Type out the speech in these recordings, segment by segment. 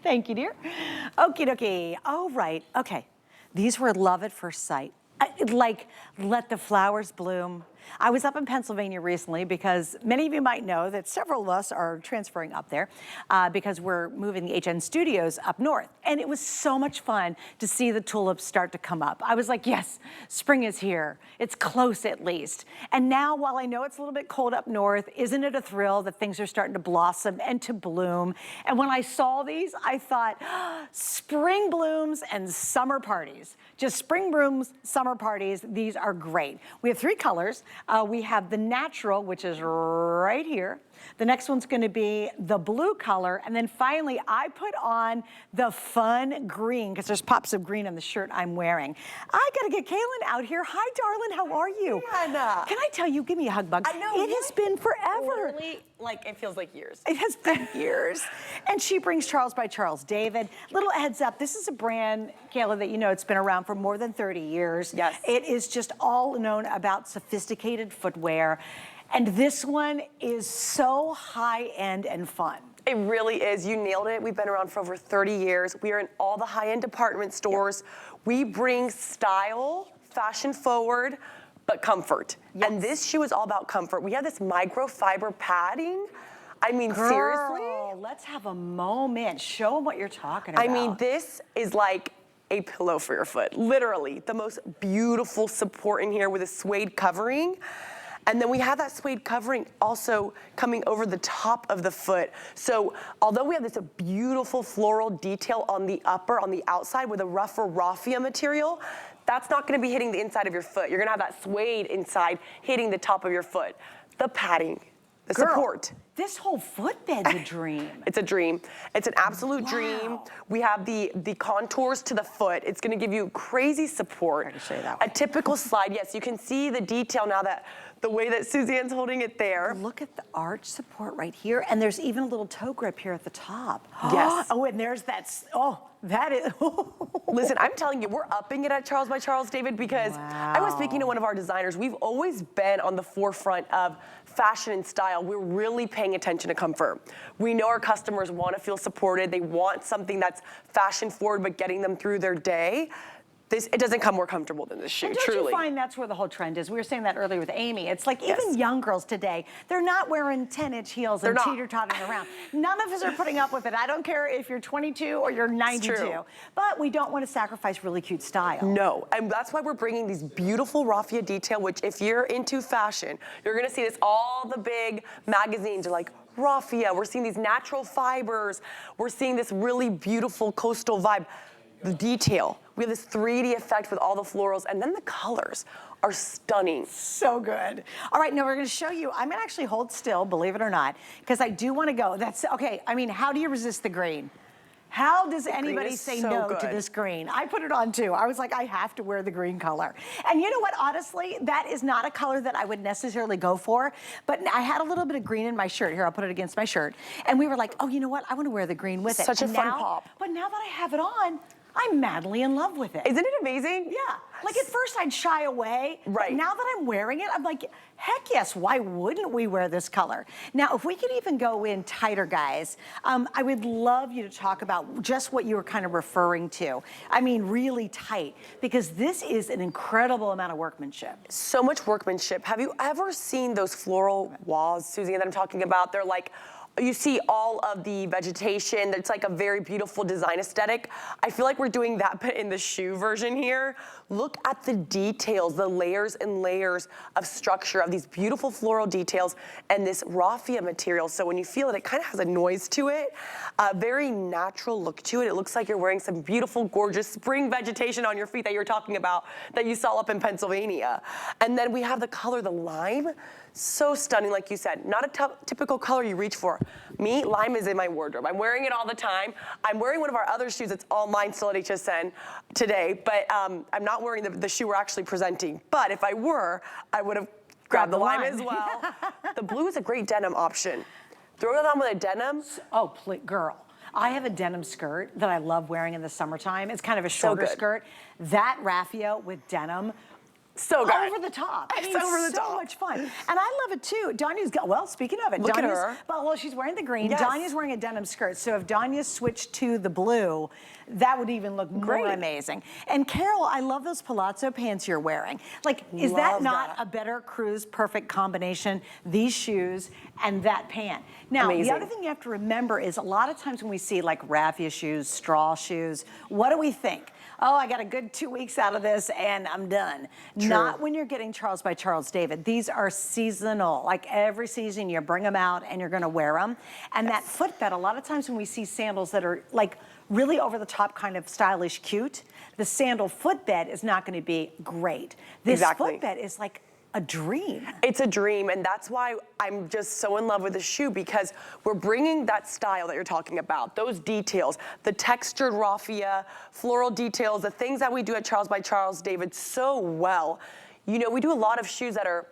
Thank you, dear. Okie dokie. All right. Okay. These were love at first sight. Like, let the flowers bloom. I was up in Pennsylvania recently because many of you might know that several of us are transferring up there because we're moving the HN studios up north. And it was so much fun to see the tulips start to come up. I was like, yes, spring is here. It's close at least. And now, while I know it's a little bit cold up north, isn't it a thrill that things are starting to blossom and to bloom? And when I saw these, I thought, spring blooms and summer parties. Just spring blooms, summer parties. These are great. We have 3 colors. We have the natural, which is right here. The next one's gonna be the blue color. And then finally, I put on the fun green, because there's pops of green on the shirt I'm wearing. I gotta get Kaylin out here. Hi, darling, how are you? Hannah. Can I tell you, give me a hug, Bugs. I know. It has been forever. Literally, like, it feels like years. It has been years. And she brings Charles by Charles David. Little heads up, this is a brand, Kayla, that you know it's been around for more than 30 years. Yes. It is just all known about sophisticated footwear. And this one is so high-end and fun. It really is. You nailed it. We've been around for over 30 years. We are in all the high-end department stores. Yep. We bring style, fashion forward, but comfort. Yes. And this shoe is all about comfort. We have this microfiber padding. I mean, Girl, seriously? let's have a moment. Show them what you're talking about. I mean, this is like a pillow for your foot. Literally, the most beautiful support in here with a suede covering. And then we have that suede covering also coming over the top of the foot. So although we have this beautiful floral detail on the upper, on the outside with a rougher raffia material, that's not gonna be hitting the inside of your foot. You're gonna have that suede inside hitting the top of your foot. The padding, the support. This whole footbed's a dream. It's a dream. It's an absolute dream. We have the contours to the foot. It's gonna give you crazy support. I can show you that one. A typical slide, yes, you can see the detail now that the way that Suzanne's holding it there. Look at the arch support right here, and there's even a little toe grip here at the top. Yes. Oh, and there's that, that is. Listen, I'm telling you, we're upping it at Charles by Charles David because I was speaking to one of our designers. We've always been on the forefront of fashion and style. We're really paying attention to comfort. We know our customers want to feel supported. They want something that's fashion forward, but getting them through their day. It doesn't come more comfortable than this shoe, and don't truly. you find that's where the whole trend is? We were saying that earlier with Amy. It's like even young girls today, they're not wearing 10-inch heels and teeter-tottering around. None of us are putting up with it. I don't care if you're 22 or you're 92. But we don't want to sacrifice really cute style. No, and that's why we're bringing these beautiful raffia detail, which if you're into fashion, you're gonna see this, all the big magazines are like, raffia. We're seeing these natural fibers. We're seeing this really beautiful coastal vibe. The detail. We have this 3D effect with all the florals, and then the colors are stunning. So good. All right, now we're gonna show you, I'm gonna actually hold still, believe it or not, because I do wanna go. That's, okay, I mean, how do you resist the green? How does anybody say no to this green? I put it on too. I was like, I have to wear the green color. And you know what, honestly, that is not a color that I would necessarily go for, but I had a little bit of green in my shirt. Here, I'll put it against my shirt. And we were like, oh, you know what, I wanna wear the green with it. Such a fun pop. But now that I have it on, I'm madly in love with it. Isn't it amazing? Yeah. Like at first I'd shy away. Right. But now that I'm wearing it, I'm like, heck yes, why wouldn't we wear this color? Now, if we could even go in tighter, guys, I would love you to talk about just what you were kind of referring to. I mean, really tight, because this is an incredible amount of workmanship. So much workmanship. Have you ever seen those floral walls, Susie, that I'm talking about? They're like, you see all of the vegetation. It's like a very beautiful design aesthetic. I feel like we're doing that, but in the shoe version here. Look at the details, the layers and layers of structure of these beautiful floral details and this raffia material. So when you feel it, it kind of has a noise to it, a very natural look to it. It looks like you're wearing some beautiful, gorgeous spring vegetation on your feet that you're talking about that you saw up in Pennsylvania. And then we have the color, the lime. So stunning, like you said. Not a typical color you reach for. Me, lime is in my wardrobe. I'm wearing it all the time. I'm wearing one of our other shoes. It's all mine still at HSN today, but I'm not wearing the shoe we're actually presenting. But if I were, I would have grabbed the lime as well. The blue is a great denim option. Throw it on with a denim. Oh, please, girl. I have a denim skirt that I love wearing in the summertime. It's kind of a shorter skirt. That raffia with denim, So good. Over the top. I mean, It's over the so top. much fun. And I love it too. Donya's got, well, speaking of it, Look at Donya's, her. well, she's wearing the green. Yes. Donya's wearing a denim skirt. So if Donya switched to the blue, that would even look more Great. amazing. And Carol, I love those palazzo pants you're wearing. Like, is that Love not that. a better cruise perfect combination? These shoes and that pant. Now, the Amazing. other thing you have to remember is a lot of times when we see like raffia shoes, straw shoes, what do we think? Oh, I got a good 2 weeks out of this and I'm done. True. Not when you're getting Charles by Charles David. These are seasonal. Like every season you bring them out and you're gonna wear them. And that footbed, a lot of times when we see sandals that are like really over the top kind of stylish cute, the sandal footbed is not gonna be great. This Exactly. footbed is like a dream. It's a dream, and that's why I'm just so in love with the shoe, because we're bringing that style that you're talking about, those details, the textured raffia, floral details, the things that we do at Charles by Charles David so well. You know, we do a lot of shoes that are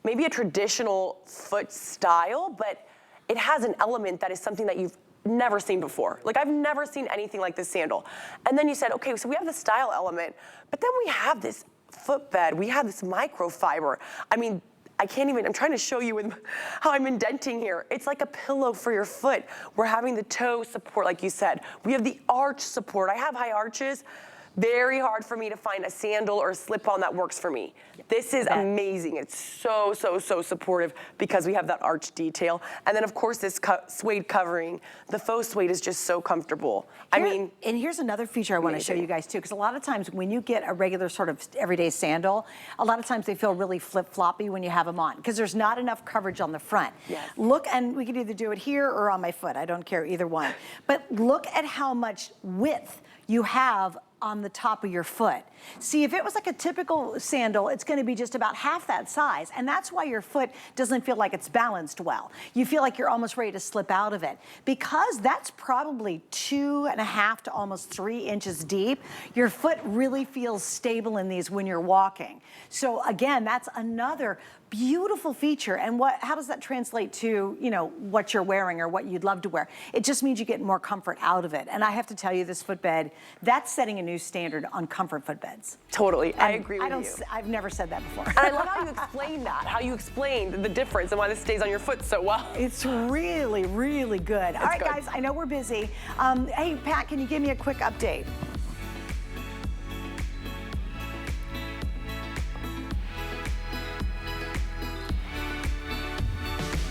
maybe a traditional foot style, but it has an element that is something that you've never seen before. Like, I've never seen anything like this sandal. And then you said, okay, so we have the style element, but then we have this footbed, we have this microfiber. I mean, I can't even, I'm trying to show you with how I'm indenting here. It's like a pillow for your foot. We're having the toe support, like you said. We have the arch support. I have high arches. Very hard for me to find a sandal or a slip-on that works for me. This is amazing. It's so, so, so supportive because we have that arch detail. And then of course this suede covering. The faux suede is just so comfortable. I mean, and here's another feature I want to show you guys too, because a lot of times when you get a regular sort of everyday sandal, a lot of times they feel really flip-floppy when you have them on, because there's not enough coverage on the front. Yes. Look, and we could either do it here or on my foot. I don't care either one. But look at how much width you have on the top of your foot. See, if it was like a typical sandal, it's gonna be just about half that size, and that's why your foot doesn't feel like it's balanced well. You feel like you're almost ready to slip out of it. Because that's probably 2.5 to almost 3 inches deep, your foot really feels stable in these when you're walking. So again, that's another beautiful feature. And how does that translate to, you know, what you're wearing or what you'd love to wear? It just means you get more comfort out of it. And I have to tell you, this footbed, that's setting a new standard on comfort footbeds. totally, I And agree with you. I've never said that before. And I love how you explain that, how you explain the difference and why this stays on your foot so well. It's really, really good. All right, good. guys, I know we're busy. Hey, Pat, can you give me a quick update?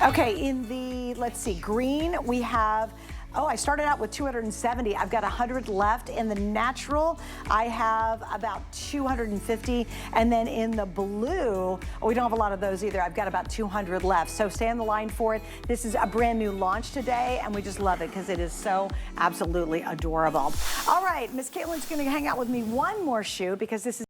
Okay, in the, let's see, green, we have, oh, I started out with 270. I've got 100 left. In the natural, I have about 250. And then in the blue, oh, we don't have a lot of those either. I've got about 200 left. So stay on the line for it. This is a brand new launch today, and we just love it because it is so absolutely adorable. All right, Miss Caitlin's gonna hang out with me one more shoe because this is